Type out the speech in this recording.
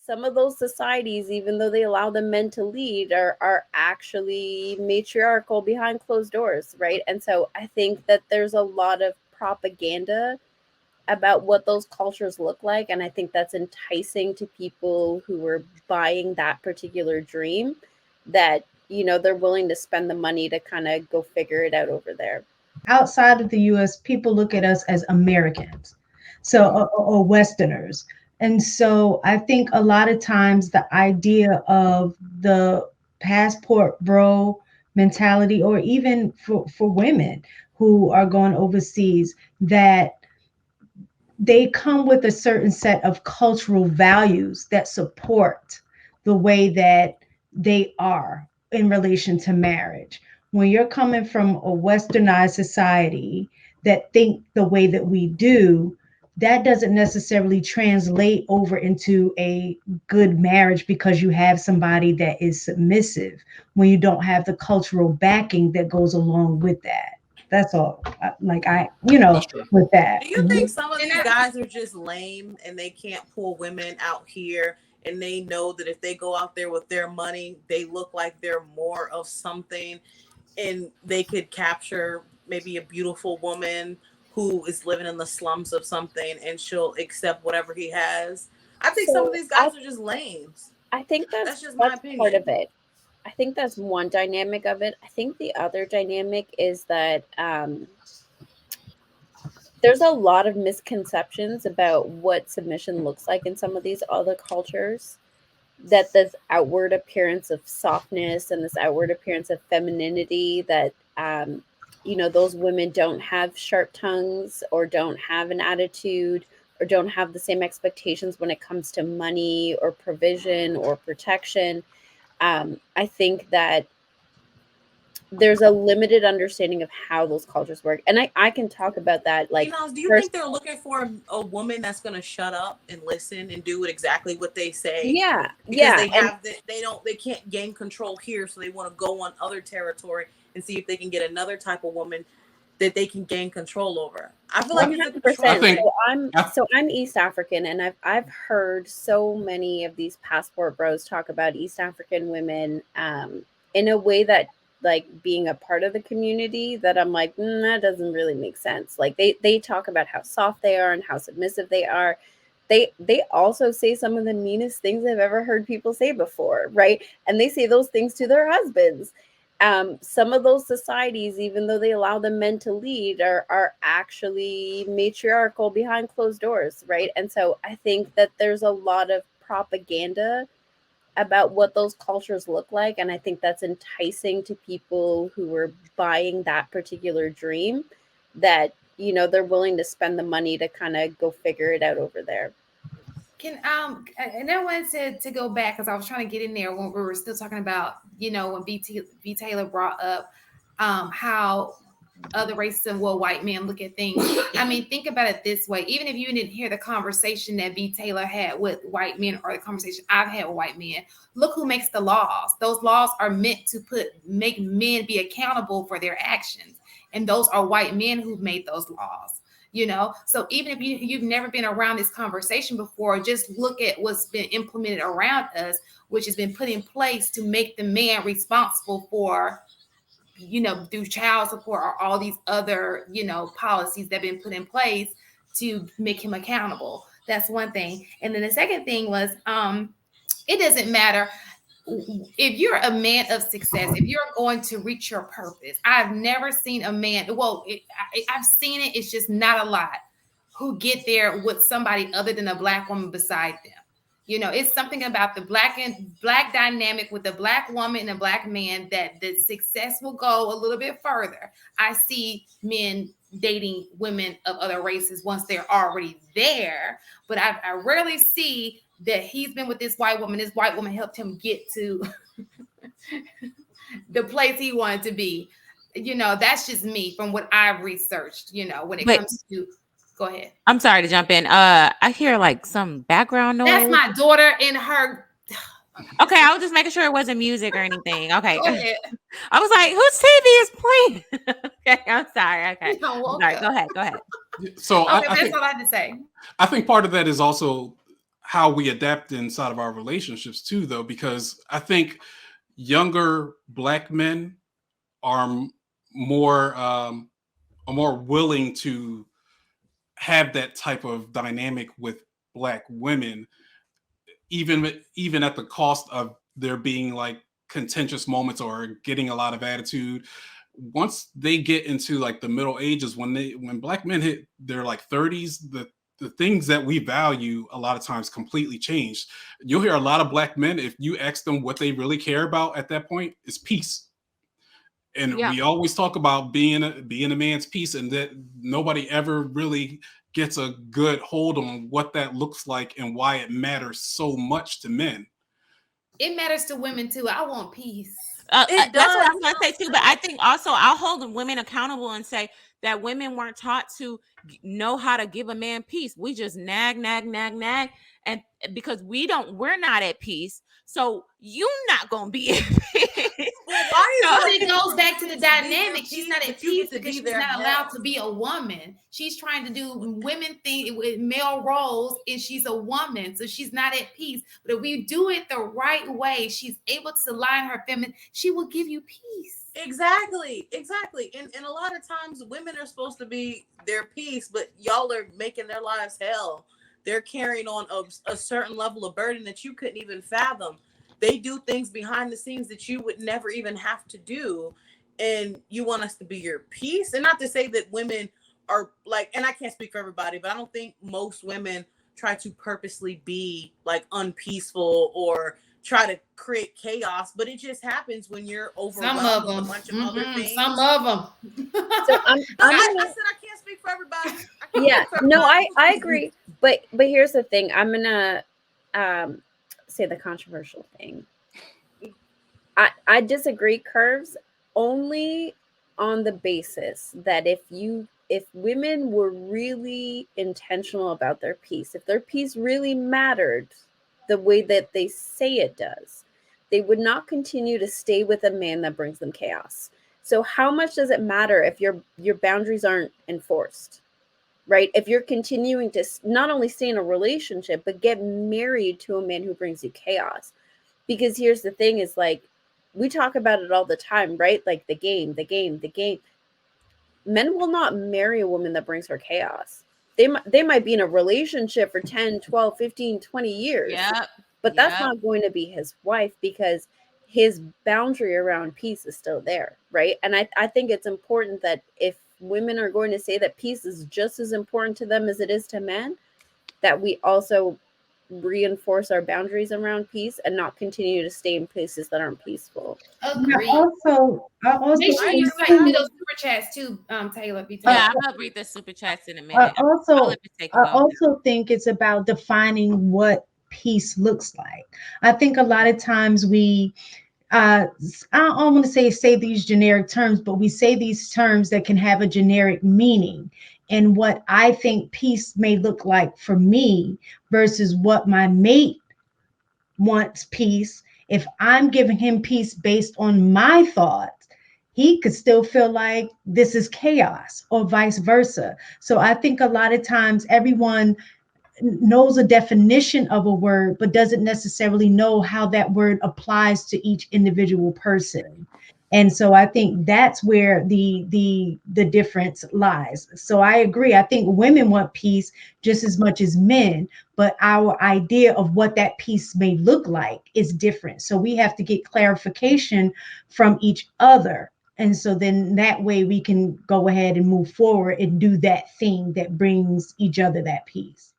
some of those societies, even though they allow the men to lead, are actually matriarchal behind closed doors, right? And so I think that there's a lot of propaganda about what those cultures look like, and I think that's enticing to people who are buying that particular dream, that they're willing to spend the money to kind of go figure it out over there. Outside of the US, people look at us as Americans, so Mhm. or Westerners. And so I think a lot of times the idea of the passport bro mentality, or even for women who are going overseas, that they come with a certain set of cultural values that support the way that they are in relation to marriage. When you're coming from a westernized society that think the way that we do, that doesn't necessarily translate over into a good marriage, because you have somebody that is submissive when you don't have the cultural backing that goes along with that. That's all. Like That's true. with that. Do you think Mhm. some of And these guys are just lame and they can't pull women out here, and they know that if they go out there with their money, they look like they're more of something, and they could capture maybe a beautiful woman who is living in the slums of something, and she'll accept whatever he has? I think some of So these guys are just lames. I think That's just my that's part opinion. of it. I think that's one dynamic of it. I think the other dynamic is that there's a lot of misconceptions about what submission looks like in some of these other cultures. That this outward appearance of softness and this outward appearance of femininity, that those women don't have sharp tongues, or don't have an attitude, or don't have the same expectations when it comes to money or provision or protection. I think that there's a limited understanding of how those cultures work, and I can talk about that, You like, know, do you first. think they're looking for a woman that's going to shut up and listen and do exactly what they say? Yeah, Because yeah, and they can't gain control here, so they want to go on other territory and see if they can get another type of woman that they can gain control over. I feel like it's a I %. control think thing. So I'm East African, and I've heard so many of these passport bros talk about East African women in a way that, like, being a part of the community, that I'm like, that doesn't really make sense. Like, they talk about how soft they are and how submissive they are. They also say some of the meanest things I've ever heard people say before, right? And they say those things to their husbands. Some of those societies, even though they allow the men to lead, are actually matriarchal behind closed doors, right? And so I think that there's a lot of propaganda about what those cultures look like, and I think that's enticing to people who are buying that particular dream, that they're willing to spend the money to kind of go figure it out over there. Can and I wanted to go back because I was trying to get in there when we were still talking about, when B Taylor brought up how other races and what white men look at things. I mean, think about it this way. Even if you didn't hear the conversation that B Taylor had with white men, or the conversation I've had with white men, look who makes the laws. Those laws are meant to make men be accountable for their actions. And those are white men who've made those laws. So even if you've never been around this conversation before, just look at what's been implemented around us, which has been put in place to make the man responsible for, through child support or all these other, policies that have been put in place to make him accountable. That's one thing. And then the second thing was, it doesn't matter if you're a man of success, if you're going to reach your purpose. I've never seen a man, I've seen it, it's just not a lot, who get there with somebody other than a black woman beside them. It's something about the black dynamic with the black woman and a black man that the success will go a little bit further. I see men dating women of other races once they're already there, but I rarely see that he's been with this white woman. This white woman helped him get to the place he wanted to be. That's just me from what I've researched, when it comes to. Go ahead. I'm sorry to jump in. I hear like some background noise. That's my daughter and her. Okay, I was just making sure it wasn't music or anything. Okay. Go ahead. I was like, whose TV is playing? Okay, I'm sorry. Okay. No, sorry. Go ahead. So okay, that's all I had to say. I think part of that is also how we adapt inside of our relationships too, though, because I think younger Black men are more more willing to have that type of dynamic with Black women, even at the cost of there being like contentious moments or getting a lot of attitude. Once they get into like the middle ages, when Black men hit their like 30s, the things that we value a lot of times completely change. You'll hear a lot of Black men, if you ask them what they really care about at that point, is peace. And Yeah. we always talk about being a man's peace, and that nobody ever really gets a good hold on what that looks like and why it matters so much to men. It matters to women too. I want peace. It That's what does. I'm gonna say too. But I think also I'll hold women accountable and say that women weren't taught to know how to give a man peace. We just nag, nag, nag, nag, and because we're not at peace, so you not gonna be at peace. Well, why is But it it goes back to the dynamic. She's not at but you peace get to because be she's their not allowed head? to be a woman. She's trying to do women thing with male roles, and she's a woman, so she's not at peace. But if we do it the right way, she's able to line her feminine. She will give you peace. Exactly. And a lot of times women are supposed to be their peace, but y'all are making their lives hell. They're carrying on a certain level of burden that you couldn't even fathom. They do things behind the scenes that you would never even have to do. And you want us to be your peace. And not to say that women are like, and I can't speak for everybody, but I don't think most women try to purposely be like unpeaceful or try to create chaos, but it just happens when you're Some overwhelmed of with a them. bunch of other things. Some of them. So I'm I gonna, said I can't speak for everybody. I can't yeah, speak for no, everybody. I agree, but here's the thing. I'm gonna say the controversial thing. I disagree, Curves, only on the basis that if women were really intentional about their peace, if their peace really mattered the way that they say it does, they would not continue to stay with a man that brings them chaos. So how much does it matter if your boundaries aren't enforced? Right? If you're continuing to not only stay in a relationship, but get married to a man who brings you chaos. Because here's the thing is like, we talk about it all the time, right? Like the game. Men will not marry a woman that brings her chaos. They might be in a relationship for 10, 12, 15, 20 years. Yep. But that's not going to be his wife because his boundary around peace is still there, right? And I think it's important that if women are going to say that peace is just as important to them as it is to men, that we also reinforce our boundaries around peace and not continue to stay in places that aren't peaceful. Agreed. I also Make sure you think send me those super chats too, Taylor. Yeah, I'm gonna read the super chats in a I minute. I'll also let you take it I off. also think it's about defining what peace looks like. I think a lot of times we I don't want to say these generic terms, but we say these terms that can have a generic meaning. And what I think peace may look like for me versus what my mate wants peace. If I'm giving him peace based on my thoughts, he could still feel like this is chaos or vice versa. So I think a lot of times everyone knows a definition of a word, but doesn't necessarily know how that word applies to each individual person. And so I think that's where the difference lies. So I agree. I think women want peace just as much as men, but our idea of what that peace may look like is different. So we have to get clarification from each other. And so then that way we can go ahead and move forward and do that thing that brings each other that peace.